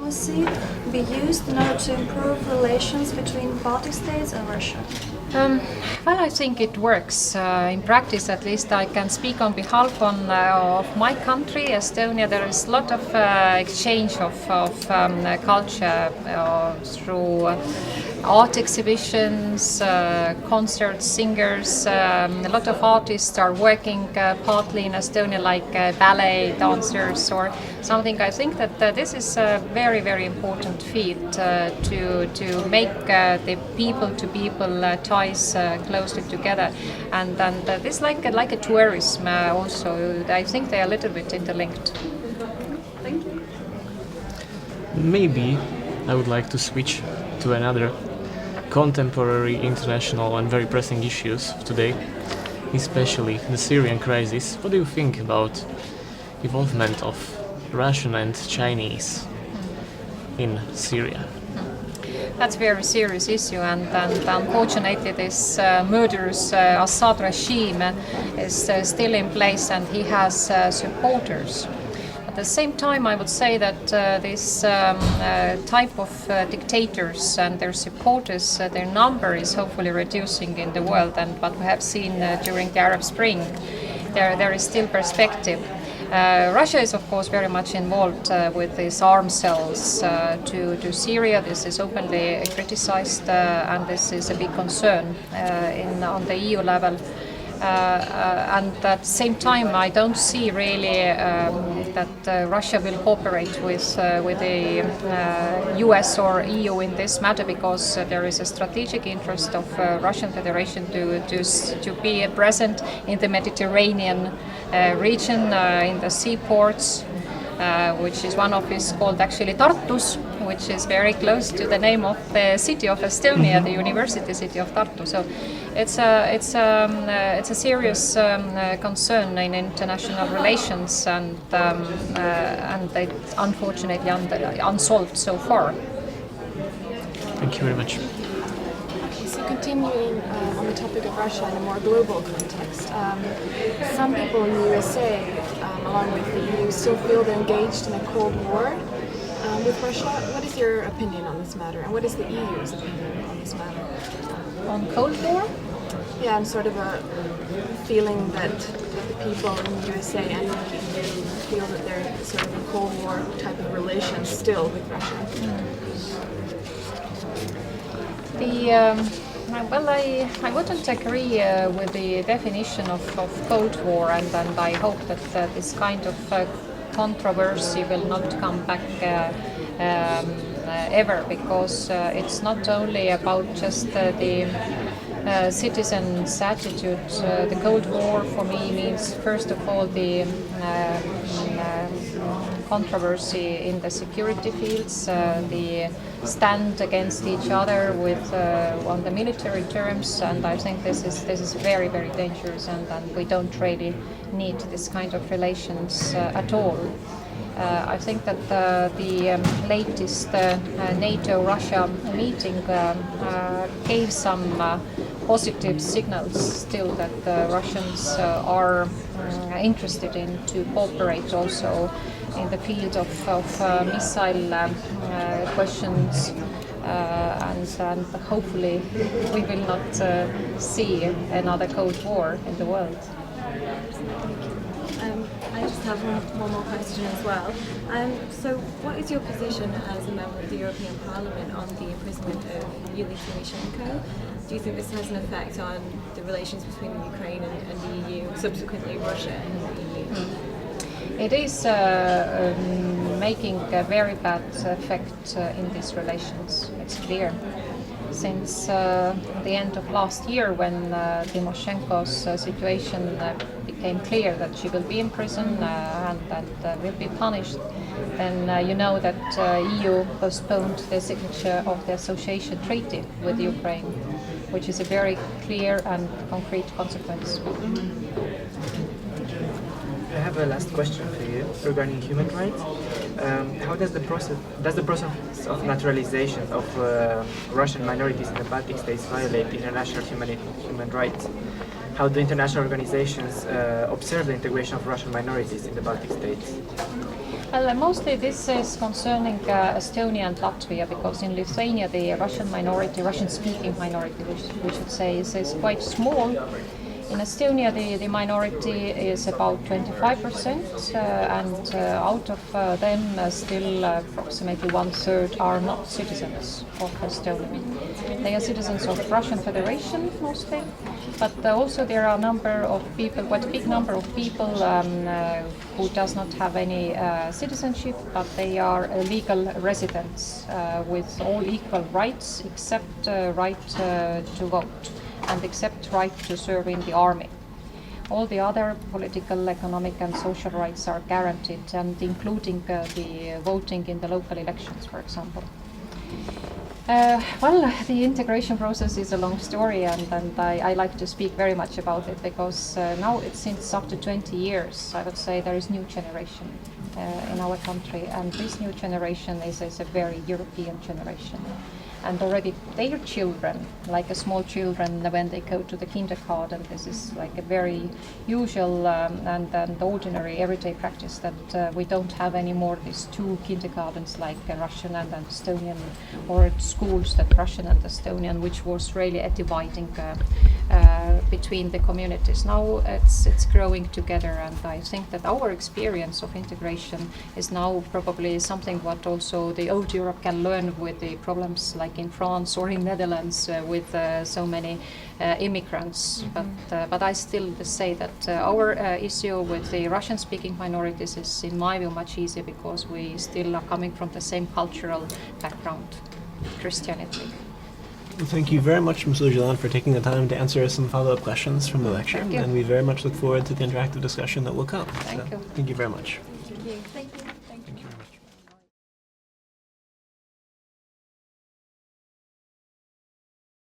diplomacy be used in order to improve relations between Baltic states and Russia? Well, I think it works. In practice, at least, I can speak on behalf of my country, Estonia. There is a lot of exchange of culture through art exhibitions, concerts, singers. A lot of artists are working partly in Estonia, like ballet dancers or something. I think that this is a very, very important feat to make the people-to-people ties closely together, and this like a tourism also. I think they are a little bit interlinked. Thank you. Maybe I would like to switch to another contemporary, international and very pressing issues of today, especially the Syrian crisis. What do you think about involvement of Russian and Chinese in Syria? That's a very serious issue, and unfortunately this murderous Assad regime is still in place, and he has supporters. At the same time, I would say that this type of dictators and their supporters, their number is hopefully reducing in the world, and what we have seen during the Arab Spring, there is still perspective. Russia is, of course, very much involved with these arms sales to Syria. This is openly criticized, and this is a big concern on the EU level. And at the same time, I don't see really that Russia will cooperate with the US or EU in this matter, because there is a strategic interest of Russian Federation to be present in the Mediterranean region, in the seaports, which is one of is called actually Tartus, which is very close to the name of the city of Estonia, the university city of Tartu. So it's a serious concern in international relations, and it's unfortunately unsolved so far. Thank you very much. So continuing on the topic of Russia in a more global context, some people in the USA, along with the EU, still feel they're engaged in a Cold War with Russia. What is your opinion on this matter, and what is the EU's opinion on this matter? On Cold War? Yeah, and sort of a feeling that the people in the USA and the EU feel that they're sort of a Cold War type of relation still with Russia. Well, I wouldn't agree with the definition of Cold War, and I hope that this kind of controversy will not come back ever, because it's not only about just the citizens' attitude. The Cold War for me means, first of all, the controversy in the security fields, the stand against each other with on the military terms, and I think this is very, very dangerous, and we don't really need this kind of relations at all. I think that the latest NATO-Russia meeting gave some positive signals still that the Russians are interested in to cooperate also in the field of missile questions, and hopefully we will not see another Cold War in the world. I just have one more question as well. So what is your position as a member of the European Parliament on the imprisonment of Yulia Tymoshenko? Do you think this has an effect on the relations between the Ukraine and the EU, subsequently Russia and the EU? It is making a very bad effect in these relations, it's clear. Since the end of last year, when Tymoshenko's situation became clear that she will be in prison and that will be punished, then you know that EU postponed the signature of the association treaty with Ukraine, which is a very clear and concrete consequence. I have a last question for you regarding human rights. How does the process of naturalization of Russian minorities in the Baltic states violate international human rights? How do international organizations observe the integration of Russian minorities in the Baltic states? Well, mostly this is concerning Estonia and Latvia, because in Lithuania the Russian minority, Russian-speaking minority, we should say, is quite small. In Estonia, the minority is about 25%, and out of them, still approximately 1/3 are not citizens of Estonia. They are citizens of Russian Federation mostly, but also there are a number of people, quite a big number of people who does not have any citizenship, but they are legal residents with all equal rights except right to vote, and except right to serve in the army. All the other political, economic and social rights are guaranteed, and including the voting in the local elections, for example. Well, the integration process is a long story, and I like to speak very much about it, because now it's since up to 20 years, I would say, there is new generation in our country, and this new generation is a very European generation. And already their children, like small children, when they go to the kindergarten, this is like a very usual and ordinary everyday practice, that we don't have anymore these two kindergartens like Russian and Estonian, or schools that Russian and Estonian, which was really a dividing between the communities. Now it's growing together, and I think that our experience of integration is now probably something what also the old Europe can learn with the problems like in France or in Netherlands with so many immigrants. But I still say that our issue with the Russian-speaking minorities is, in my view, much easier, because we still are coming from the same cultural background, Christianity. Well, thank you very much, Ms. Ojuland, for taking the time to answer some follow-up questions from the lecture. Thank you. And we very much look forward to the interactive discussion that will come. Thank you. Thank you very much. Thank you.